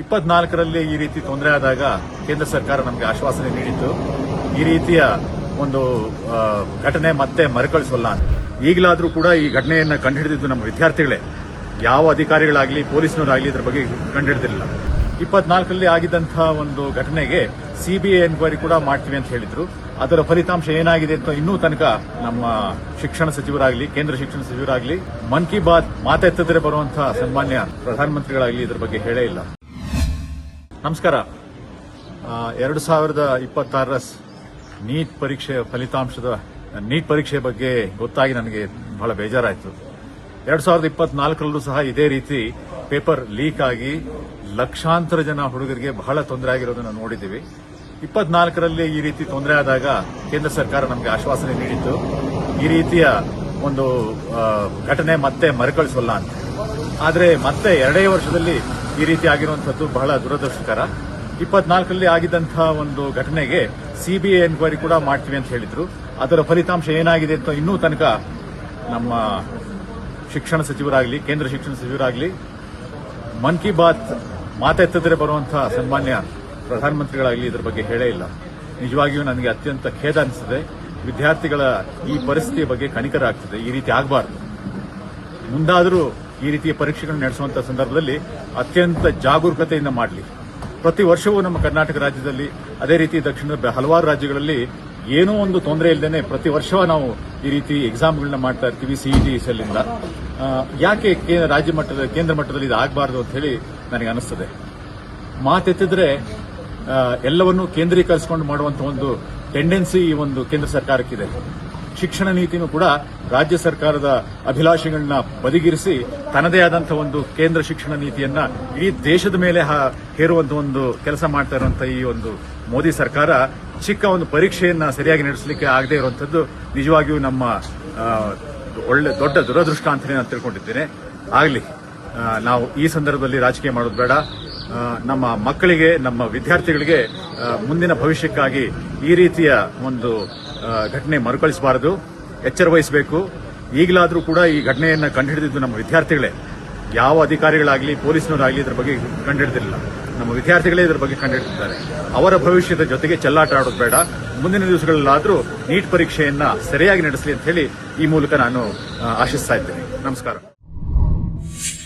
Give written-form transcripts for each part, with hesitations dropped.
24ರಲ್ಲಿ ಈ ರೀತಿ ತೊಂದರೆ ಆದಾಗ ಕೇಂದ್ರ ಸರ್ಕಾರ ನಮಗೆ ಆಶ್ವಾಸನೆ ನೀಡಿತ್ತು. ಈ ರೀತಿಯ ಒಂದು ಘಟನೆ ಮತ್ತೆ ಮರುಕಳಿಸೋಲ್ಲ ಅಂತ. ಈಗಲಾದರೂ ಕೂಡ ಈ ಘಟನೆಯನ್ನು ಕಂಡುಹಿಡಿದಿದ್ದು ನಮ್ಮ ವಿದ್ಯಾರ್ಥಿಗಳೇ. ಯಾವ ಅಧಿಕಾರಿಗಳಾಗಲಿ ಪೊಲೀಸ್ನವರಾಗಲಿ ಇದರ ಬಗ್ಗೆ ಕಂಡುಹಿಡಿದಿರಲಿಲ್ಲ. 24ರಲ್ಲಿ ಆಗಿದ್ದಂತಹ ಒಂದು ಘಟನೆಗೆ ಸಿಬಿಐ ಎನ್ಕ್ವೈರಿ ಕೂಡ ಮಾಡ್ತೀವಿ ಅಂತ ಹೇಳಿದ್ರು. ಅದರ ಫಲಿತಾಂಶ ಏನಾಗಿದೆ ಅಂತ ಇನ್ನೂ ತನಕ ನಮ್ಮ ಶಿಕ್ಷಣ ಸಚಿವರಾಗಲಿ, ಕೇಂದ್ರ ಶಿಕ್ಷಣ ಸಚಿವರಾಗಲಿ, ಮನ್ ಕಿ ಬಾತ್ ಮಾತೆತ್ತಿದ್ರೆ ಬರುವಂತಹ ಸನ್ಮಾನ್ಯ ಪ್ರಧಾನಮಂತ್ರಿಗಳಾಗಲಿ ಇದರ ಬಗ್ಗೆ ಹೇಳೇ ಇಲ್ಲ. ನಮಸ್ಕಾರ. 2026ರ ನೀಟ್ ಪರೀಕ್ಷೆ ಫಲಿತಾಂಶದ ನೀಟ್ ಪರೀಕ್ಷೆ ಬಗ್ಗೆ ಗೊತ್ತಾಗಿ ನನಗೆ ಬಹಳ ಬೇಜಾರಾಯಿತು. 2024ರಲ್ಲೂ ಸಹ ಇದೇ ರೀತಿ ಪೇಪರ್ ಲೀಕ್ ಆಗಿ ಲಕ್ಷಾಂತರ ಜನ ಹುಡುಗರಿಗೆ ಬಹಳ ತೊಂದರೆ ಆಗಿರೋದನ್ನು ನೋಡಿದ್ದೀವಿ. 24ರಲ್ಲಿ ಈ ರೀತಿ ತೊಂದರೆ ಆದಾಗ ಕೇಂದ್ರ ಸರ್ಕಾರ ನಮಗೆ ಆಶ್ವಾಸನೆ ನೀಡಿತ್ತು. ಈ ರೀತಿಯ ಒಂದು ಘಟನೆ ಮತ್ತೆ ಮರುಕಳಿಸೋಲ್ಲ ಅಂತ. ಆದರೆ ಮತ್ತೆ 2 ವರ್ಷದಲ್ಲಿ ಈ ರೀತಿ ಆಗಿರುವಂತದ್ದು ಬಹಳ ದುರದೃಷ್ಟಕರ. 24ರಲ್ಲಿ ಆಗಿದ್ದಂತಹ ಒಂದು ಘಟನೆಗೆ ಸಿಬಿಐ ಎನ್ಕ್ವೈರಿ ಕೂಡ ಮಾಡ್ತೀವಿ ಅಂತ ಹೇಳಿದ್ರು. ಅದರ ಫಲಿತಾಂಶ ಏನಾಗಿದೆ ಅಂತ ಇನ್ನೂ ತನಕ ನಮ್ಮ ಶಿಕ್ಷಣ ಸಚಿವರಾಗಲಿ, ಕೇಂದ್ರ ಶಿಕ್ಷಣ ಸಚಿವರಾಗಲಿ, ಮನ್ ಕಿ ಬಾತ್ ಮಾತೆತ್ತಿದ್ರೆ ಬರುವಂತಹ ಸನ್ಮಾನ್ಯ ಪ್ರಧಾನಮಂತ್ರಿಗಳಾಗಲಿ ಇದರ ಬಗ್ಗೆ ಹೇಳೇ ಇಲ್ಲ. ನಿಜವಾಗಿಯೂ ನನಗೆ ಅತ್ಯಂತ ಖೇದ ಅನಿಸುತ್ತದೆ. ವಿದ್ಯಾರ್ಥಿಗಳ ಈ ಪರಿಸ್ಥಿತಿಯ ಬಗ್ಗೆ ಕನಿಕರ ಆಗ್ತದೆ. ಈ ರೀತಿ ಆಗಬಾರದು. ಮುಂದಾದರೂ ಈ ರೀತಿಯ ಪರೀಕ್ಷೆಗಳನ್ನು ನಡೆಸುವಂತಹ ಸಂದರ್ಭದಲ್ಲಿ ಅತ್ಯಂತ ಜಾಗರೂಕತೆಯಿಂದ ಮಾಡಲಿ. ಪ್ರತಿ ವರ್ಷವೂ ನಮ್ಮ ಕರ್ನಾಟಕ ರಾಜ್ಯದಲ್ಲಿ, ಅದೇ ರೀತಿ ದಕ್ಷಿಣದ ಹಲವಾರು ರಾಜ್ಯಗಳಲ್ಲಿ ಏನೋ ಒಂದು ತೊಂದರೆ ಇಲ್ಲದೇನೆ ಪ್ರತಿ ವರ್ಷ ನಾವು ಈ ರೀತಿ ಎಕ್ಸಾಮ್ಗಳನ್ನ ಮಾಡ್ತಾ ಇರ್ತೀವಿ. ಸಿಇಟಿ ಸೆಲ್ಲಿಂದ ಯಾಕೆ ರಾಜ್ಯ ಮಟ್ಟದ, ಕೇಂದ್ರ ಮಟ್ಟದಲ್ಲಿ ಇದು ಆಗಬಾರದು ಅಂತ ಹೇಳಿ ನನಗೆ ಅನಿಸ್ತದೆ. ಮಾತೆತ್ತಿದ್ರೆ ಎಲ್ಲವನ್ನೂ ಕೇಂದ್ರೀಕರಿಸಿಕೊಂಡು ಮಾಡುವಂತಹ ಒಂದು ಟೆಂಡೆನ್ಸಿ ಈ ಒಂದು ಕೇಂದ್ರ ಸರ್ಕಾರಕ್ಕಿದೆ. ಶಿಕ್ಷಣ ನೀತಿನೂ ಕೂಡ ರಾಜ್ಯ ಸರ್ಕಾರದ ಅಭಿಲಾಷೆಗಳನ್ನ ಬದಿಗಿರಿಸಿ ತನ್ನದೇ ಆದಂತಹ ಒಂದು ಕೇಂದ್ರ ಶಿಕ್ಷಣ ನೀತಿಯನ್ನ ಇಡೀ ದೇಶದ ಮೇಲೆ ಹೇರುವಂತಹ ಒಂದು ಕೆಲಸ ಮಾಡ್ತಾ ಇರುವಂತಹ ಈ ಒಂದು ಮೋದಿ ಸರ್ಕಾರ ಚಿಕ್ಕ ಒಂದು ಪರೀಕ್ಷೆಯನ್ನ ಸರಿಯಾಗಿ ನಡೆಸಲಿಕ್ಕೆ ಆಗದೇ ಇರುವಂತದ್ದು ನಿಜವಾಗಿಯೂ ನಮ್ಮ ದೊಡ್ಡ ದುರದೃಷ್ಟ ಅಂತಲೇ ನಾನು ತಿಳ್ಕೊಂಡಿದ್ದೇನೆ. ಆಗಲಿ, ನಾವು ಈ ಸಂದರ್ಭದಲ್ಲಿ ರಾಜಕೀಯ ಮಾಡೋದು ಬೇಡ. ನಮ್ಮ ಮಕ್ಕಳಿಗೆ, ನಮ್ಮ ವಿದ್ಯಾರ್ಥಿಗಳಿಗೆ ಮುಂದಿನ ಭವಿಷ್ಯಕ್ಕಾಗಿ ಈ ರೀತಿಯ ಒಂದು ಘಟನೆ ಮರುಕಳಿಸಬಾರದು. ಎಚ್ಚರ ವಹಿಸಬೇಕು. ಈಗಲಾದರೂ ಕೂಡ ಈ ಘಟನೆಯನ್ನು ಕಂಡುಹಿಡಿದಿದ್ದು ನಮ್ಮ ವಿದ್ಯಾರ್ಥಿಗಳೇ. ಯಾವ ಅಧಿಕಾರಿಗಳಾಗಲಿ ಪೊಲೀಸ್ನವರಾಗಲಿ ಇದರ ಬಗ್ಗೆ ಕಂಡುಹಿಡಿದಿರಲಿಲ್ಲ. ನಮ್ಮ ವಿದ್ಯಾರ್ಥಿಗಳೇ ಇದರ ಬಗ್ಗೆ ಕಂಡುಹಿಡಿದಿದ್ದಾರೆ. ಅವರ ಭವಿಷ್ಯದ ಜೊತೆಗೆ ಚೆಲ್ಲಾಟ ಆಡೋದು ಬೇಡ. ಮುಂದಿನ ದಿವಸಗಳಲ್ಲಾದರೂ ನೀಟ್ ಪರೀಕ್ಷೆಯನ್ನ ಸರಿಯಾಗಿ ನಡೆಸಲಿ ಅಂತ ಹೇಳಿ ಈ ಮೂಲಕ ನಾನು ಆಶಿಸ್ತಾ ಇದ್ದೇನೆ. ನಮಸ್ಕಾರ.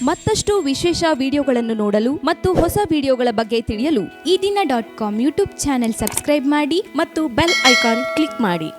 ಮತ್ತಷ್ಟು ವಿಶೇಷ ವಿಡಿಯೋಗಳನ್ನು ನೋಡಲು ಮತ್ತು ಹೊಸ ವಿಡಿಯೋಗಳ ಬಗ್ಗೆ ತಿಳಿಯಲು ಈ ದಿನ .com ಯೂಟ್ಯೂಬ್ ಚಾನೆಲ್ ಸಬ್ಸ್ಕ್ರೈಬ್ ಮಾಡಿ ಮತ್ತು ಬೆಲ್ ಐಕಾನ್ ಕ್ಲಿಕ್ ಮಾಡಿ.